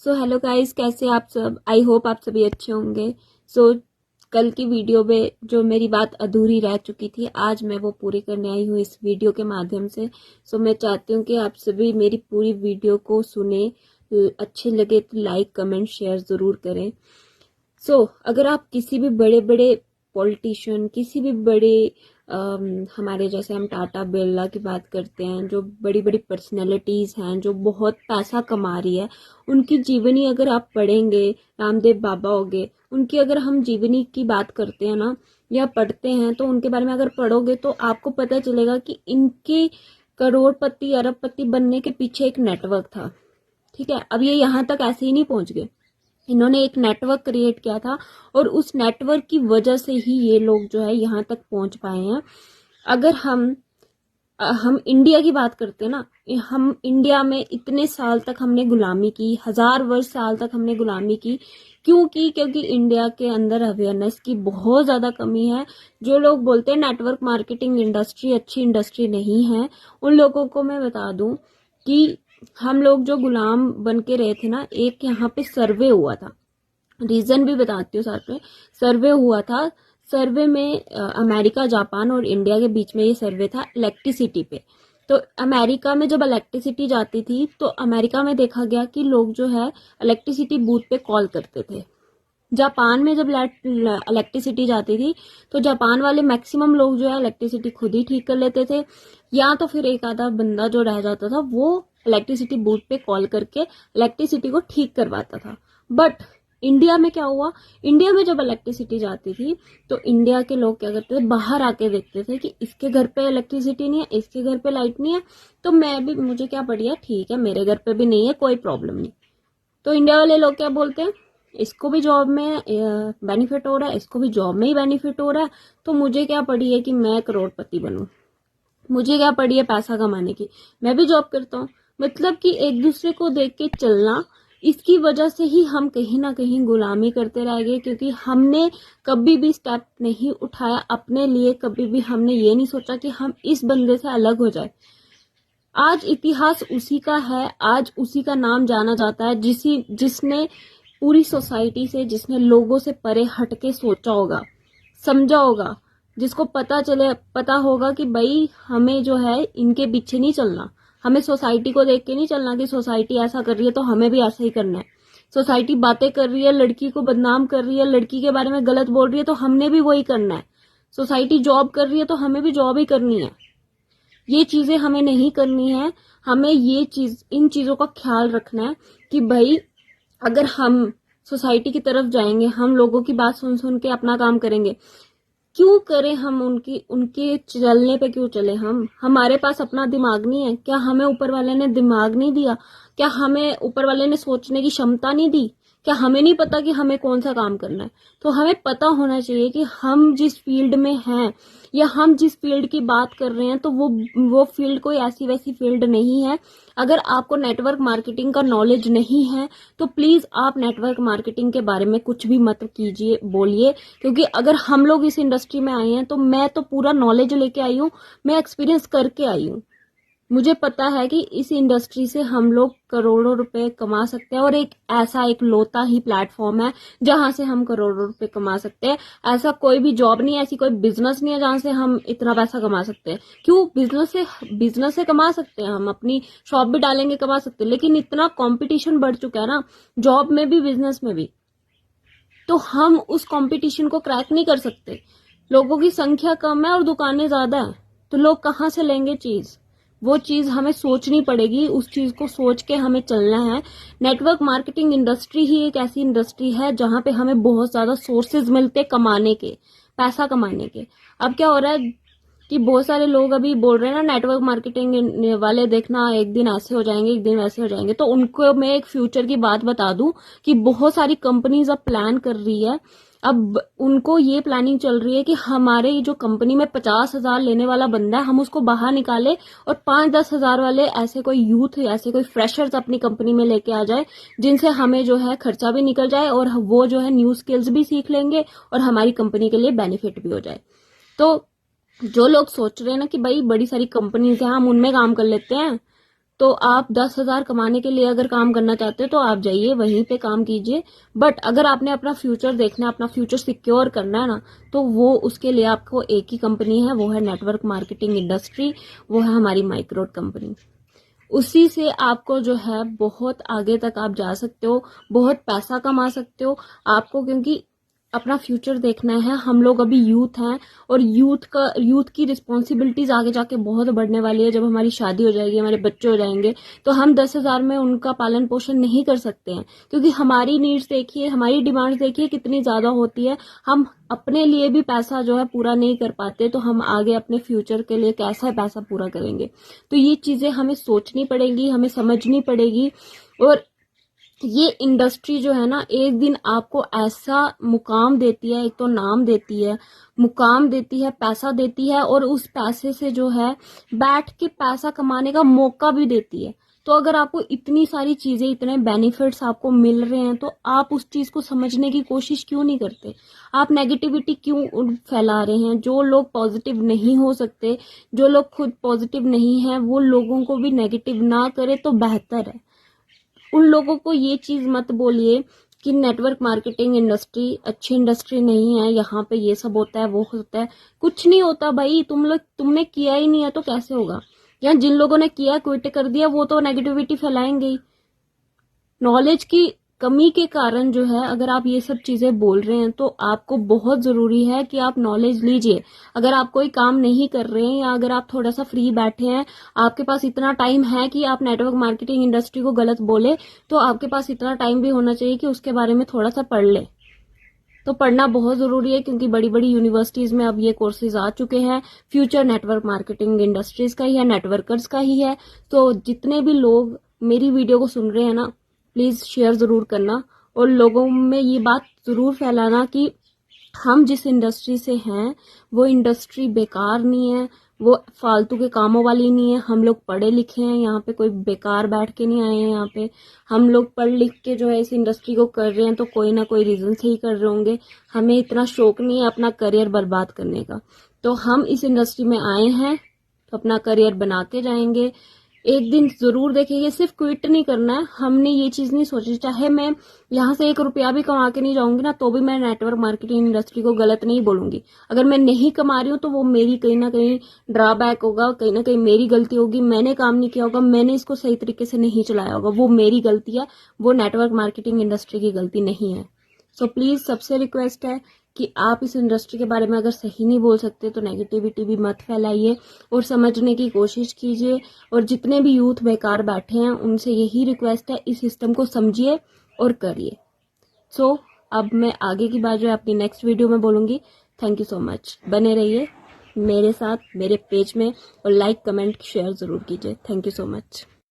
So hello guys, कैसे आप सब। आई होप आप सभी अच्छे होंगे। सो कल की वीडियो में जो मेरी बात अधूरी रह चुकी थी, आज मैं वो पूरी करने आई हूँ इस वीडियो के माध्यम से। सो मैं चाहती हूँ कि आप सभी मेरी पूरी वीडियो को सुने, अच्छे लगे तो लाइक कमेंट शेयर ज़रूर करें। अगर आप किसी भी बड़े बड़े पॉलिटिशियन, किसी भी बड़े हमारे जैसे हम टाटा बिरला की बात करते हैं, जो बड़ी बड़ी पर्सनैलिटीज़ हैं जो बहुत पैसा कमा रही है, उनकी जीवनी अगर आप पढ़ेंगे, रामदेव बाबा हो गए, उनकी अगर हम जीवनी की बात करते हैं ना या पढ़ते हैं, तो उनके बारे में अगर पढ़ोगे तो आपको पता चलेगा कि इनके करोड़पति अरबपति बनने के पीछे एक नेटवर्क था। ठीक है, अब ये यहाँ तक ऐसे ही नहीं पहुंच गए, इन्होंने एक नेटवर्क क्रिएट किया था और उस नेटवर्क की वजह से ही ये लोग जो है यहाँ तक पहुंच पाए हैं। अगर हम इंडिया की बात करते हैं ना, हम इंडिया में इतने साल तक हमने गुलामी की, 1000 वर्ष साल तक हमने गुलामी की। क्यों की? क्योंकि इंडिया के अंदर अवेयरनेस की बहुत ज़्यादा कमी है। जो लोग बोलते हैं नेटवर्क मार्केटिंग इंडस्ट्री अच्छी इंडस्ट्री नहीं है, उन लोगों को मैं बता दूं कि हम लोग जो गुलाम बन के रहे थे ना, एक यहाँ पे सर्वे हुआ था, रीजन भी बताती हूँ साथ में। सर्वे हुआ था, सर्वे में अमेरिका, जापान और इंडिया के बीच में ये सर्वे था इलेक्ट्रिसिटी पे। तो अमेरिका में जब इलेक्ट्रिसिटी जाती थी तो अमेरिका में देखा गया कि लोग जो है इलेक्ट्रिसिटी बूथ पे कॉल करते थे। जापान में जब इलेक्ट्रिसिटी जाती थी तो जापान वाले मैक्सिमम लोग जो है इलेक्ट्रिसिटी खुद ही ठीक कर लेते थे, या तो फिर एक आधा बंदा जो रह जाता था वो इलेक्ट्रिसिटी बूथ पे कॉल करके इलेक्ट्रिसिटी को ठीक करवाता था। बट इंडिया में क्या हुआ, इंडिया में जब इलेक्ट्रिसिटी जाती थी तो इंडिया के लोग क्या करते थे, बाहर आके देखते थे कि इसके घर पे इलेक्ट्रिसिटी नहीं है, इसके घर पे लाइट नहीं है, तो मुझे क्या बढ़िया, ठीक है मेरे घर पे भी नहीं है, कोई प्रॉब्लम नहीं। तो इंडिया वाले लोग क्या बोलते हैं, इसको भी जॉब में बेनिफिट हो रहा है, इसको भी जॉब में ही बेनिफिट हो रहा है, तो मुझे क्या पड़ी है कि मैं करोड़पति बनूं, मुझे क्या पड़ी है पैसा कमाने की, मैं भी जॉब करता हूँ। मतलब कि एक दूसरे को देख के चलना, इसकी वजह से ही हम कहीं ना कहीं गुलामी करते रह गए, क्योंकि हमने कभी भी स्टेप नहीं उठाया अपने लिए, कभी भी हमने ये नहीं सोचा कि हम इस बंदे से अलग हो जाए। आज इतिहास उसी का है, आज उसी का नाम जाना जाता है, जिसने पूरी सोसाइटी से, जिसने लोगों से परे हटके सोचा होगा, समझा होगा, जिसको पता होगा कि भाई हमें जो है इनके पीछे नहीं चलना, हमें सोसाइटी को देख के नहीं चलना कि सोसाइटी ऐसा कर रही है तो हमें भी ऐसा ही करना है। सोसाइटी बातें कर रही है, लड़की को बदनाम कर रही है, लड़की के बारे में गलत बोल रही है, तो हमने भी वही करना है। सोसाइटी जॉब कर रही है तो हमें भी जॉब ही करनी है। ये चीजें हमें नहीं करनी है। हमें इन चीजों का ख्याल रखना है कि भाई अगर हम सोसाइटी की तरफ जाएंगे, हम लोगों की बात सुन सुन के अपना काम करेंगे, क्यों करें हम उनके चलने पे क्यों चले? हमारे पास अपना दिमाग नहीं है क्या? हमें ऊपर वाले ने दिमाग नहीं दिया क्या? हमें ऊपर वाले ने सोचने की क्षमता नहीं दी क्या? हमें नहीं पता कि हमें कौन सा काम करना है? तो हमें पता होना चाहिए कि हम जिस फील्ड में हैं या हम जिस फील्ड की बात कर रहे हैं, तो वो फील्ड कोई ऐसी वैसी फील्ड नहीं है। अगर आपको नेटवर्क मार्केटिंग का नॉलेज नहीं है तो प्लीज आप नेटवर्क मार्केटिंग के बारे में कुछ भी मत कीजिए, बोलिए, क्योंकि अगर हम लोग इस इंडस्ट्री में आए हैं तो मैं तो पूरा नॉलेज लेके आई हूँ, मैं एक्सपीरियंस करके आई हूँ। मुझे पता है कि इस इंडस्ट्री से हम लोग करोड़ों रुपए कमा सकते हैं, और एक लौता ही प्लेटफॉर्म है जहां से हम करोड़ों रुपए कमा सकते हैं। ऐसा कोई भी जॉब नहीं है, ऐसी कोई बिजनेस नहीं है जहां से हम इतना पैसा कमा सकते हैं। क्यों? बिजनेस से कमा सकते हैं, हम अपनी शॉप भी डालेंगे कमा सकते हैं, लेकिन इतना कंपटीशन बढ़ चुका है ना, जॉब में भी बिजनेस में भी, तो हम उस कंपटीशन को क्रैक नहीं कर सकते। लोगों की संख्या कम है और दुकानें ज्यादा है, तो लोग कहाँ से लेंगे चीज? वो चीज हमें सोचनी पड़ेगी, उस चीज को सोच के हमें चलना है। नेटवर्क मार्केटिंग इंडस्ट्री ही एक ऐसी इंडस्ट्री है जहां पे हमें बहुत ज्यादा सोर्सेज मिलते कमाने के, पैसा कमाने के। अब क्या हो रहा है कि बहुत सारे लोग अभी बोल रहे हैं ना, नेटवर्क मार्केटिंग वाले देखना एक दिन ऐसे हो जाएंगे, एक दिन वैसे हो जाएंगे। तो उनको मैं एक फ्यूचर की बात बता दूं कि बहुत सारी कंपनीज अब प्लान कर रही है, अब उनको ये प्लानिंग चल रही है कि हमारे जो कंपनी में 50,000 लेने वाला बंदा है, हम उसको बाहर निकाले और 5-10 हजार वाले ऐसे कोई यूथ, ऐसे कोई फ्रेशर्स अपनी कंपनी में लेके आ जाए, जिनसे हमें जो है खर्चा भी निकल जाए और वो जो है न्यू स्किल्स भी सीख लेंगे और हमारी कंपनी के लिए बेनिफिट भी हो जाए। तो जो लोग सोच रहे हैं ना कि भाई बड़ी सारी कंपनीज हैं, हम उनमें काम कर लेते हैं, तो आप 10,000 कमाने के लिए अगर काम करना चाहते हो तो आप जाइए वहीं पे काम कीजिए। बट अगर आपने अपना फ्यूचर देखना है, अपना फ्यूचर सिक्योर करना है ना, तो वो उसके लिए आपको एक ही कंपनी है, वो है नेटवर्क मार्केटिंग इंडस्ट्री, वो है हमारी माइक्रोड कंपनी। उसी से आपको जो है बहुत आगे तक आप जा सकते हो, बहुत पैसा कमा सकते हो आपको, क्योंकि अपना फ्यूचर देखना है। हम लोग अभी यूथ हैं और यूथ की रिस्पॉन्सिबिलिटीज आगे जाके बहुत बढ़ने वाली है। जब हमारी शादी हो जाएगी, हमारे बच्चे हो जाएंगे, तो हम 10,000 में उनका पालन पोषण नहीं कर सकते हैं, क्योंकि हमारी नीड्स देखिए, हमारी डिमांड्स देखिए कितनी ज्यादा होती है। हम अपने लिए भी पैसा जो है पूरा नहीं कर पाते, तो हम आगे अपने फ्यूचर के लिए कैसा पैसा पूरा करेंगे। तो ये चीजें हमें सोचनी पड़ेगी, हमें समझनी पड़ेगी। और ये इंडस्ट्री जो है ना, एक दिन आपको ऐसा मुकाम देती है, एक तो नाम देती है, मुकाम देती है, पैसा देती है, और उस पैसे से जो है बैठ के पैसा कमाने का मौका भी देती है। तो अगर आपको इतनी सारी चीजें, इतने बेनिफिट्स आपको मिल रहे हैं, तो आप उस चीज को समझने की कोशिश क्यों नहीं करते? आप नेगेटिविटी क्यों फैला रहे हैं? जो लोग पॉजिटिव नहीं हो सकते, जो लोग खुद पॉजिटिव नहीं है, वो लोगों को भी नेगेटिव ना करे तो बेहतर है। उन लोगों को ये चीज मत बोलिए कि नेटवर्क मार्केटिंग इंडस्ट्री अच्छी इंडस्ट्री नहीं है, यहाँ पे ये सब होता है, वो होता है। कुछ नहीं होता भाई, तुमने किया ही नहीं है तो कैसे होगा? या जिन लोगों ने किया, क्विट कर दिया, वो तो नेगेटिविटी फैलाएंगे ही। नॉलेज की कमी के कारण जो है, अगर आप ये सब चीजें बोल रहे हैं, तो आपको बहुत जरूरी है कि आप नॉलेज लीजिए। अगर आप कोई काम नहीं कर रहे हैं, या अगर आप थोड़ा सा फ्री बैठे हैं, आपके पास इतना टाइम है कि आप नेटवर्क मार्केटिंग इंडस्ट्री को गलत बोले, तो आपके पास इतना टाइम भी होना चाहिए कि उसके बारे में थोड़ा सा पढ़ ले। तो पढ़ना बहुत जरूरी है, क्योंकि बड़ी बड़ी यूनिवर्सिटीज में अब ये कोर्सेज आ चुके हैं। फ्यूचर नेटवर्क मार्केटिंग इंडस्ट्रीज का ही है, नेटवर्कर्स का ही है। तो जितने भी लोग मेरी वीडियो को सुन रहे हैं ना, प्लीज शेयर जरूर करना, और लोगों में ये बात जरूर फैलाना कि हम जिस इंडस्ट्री से हैं वो इंडस्ट्री बेकार नहीं है, वो फालतू के कामों वाली नहीं है। हम लोग पढ़े लिखे हैं, यहाँ पे कोई बेकार बैठ के नहीं आए हैं। यहाँ पे हम लोग पढ़ लिख के जो है इस इंडस्ट्री को कर रहे हैं, तो कोई ना कोई रीजन से ही कर रहे होंगे। हमें इतना शौक नहीं है अपना करियर बर्बाद करने का। तो हम इस इंडस्ट्री में आए हैं तो अपना करियर बना के जाएंगे। एक दिन जरूर देखेंगे, सिर्फ क्विट नहीं करना है। हमने ये चीज नहीं सोची, चाहे मैं यहाँ से 1 रुपया भी कमा के नहीं जाऊंगी ना, तो भी मैं नेटवर्क मार्केटिंग इंडस्ट्री को गलत नहीं बोलूंगी। अगर मैं नहीं कमा रही हूँ तो वो मेरी कहीं ना कहीं ड्रॉबैक होगा, कहीं ना कहीं मेरी गलती होगी। मैंने काम नहीं किया होगा, मैंने इसको सही तरीके से नहीं चलाया होगा, वो मेरी गलती है, वो नेटवर्क मार्केटिंग इंडस्ट्री की गलती नहीं है। सो प्लीज सबसे रिक्वेस्ट है कि आप इस इंडस्ट्री के बारे में अगर सही नहीं बोल सकते तो नेगेटिविटी भी मत फैलाइए, और समझने की कोशिश कीजिए। और जितने भी यूथ बेकार बैठे हैं उनसे यही रिक्वेस्ट है, इस सिस्टम को समझिए और करिए। सो अब मैं आगे की बात जो है अपनी नेक्स्ट वीडियो में बोलूंगी। Thank you so much. बने रहिए मेरे साथ, मेरे पेज में, और लाइक कमेंट शेयर जरूर कीजिए। Thank you so much.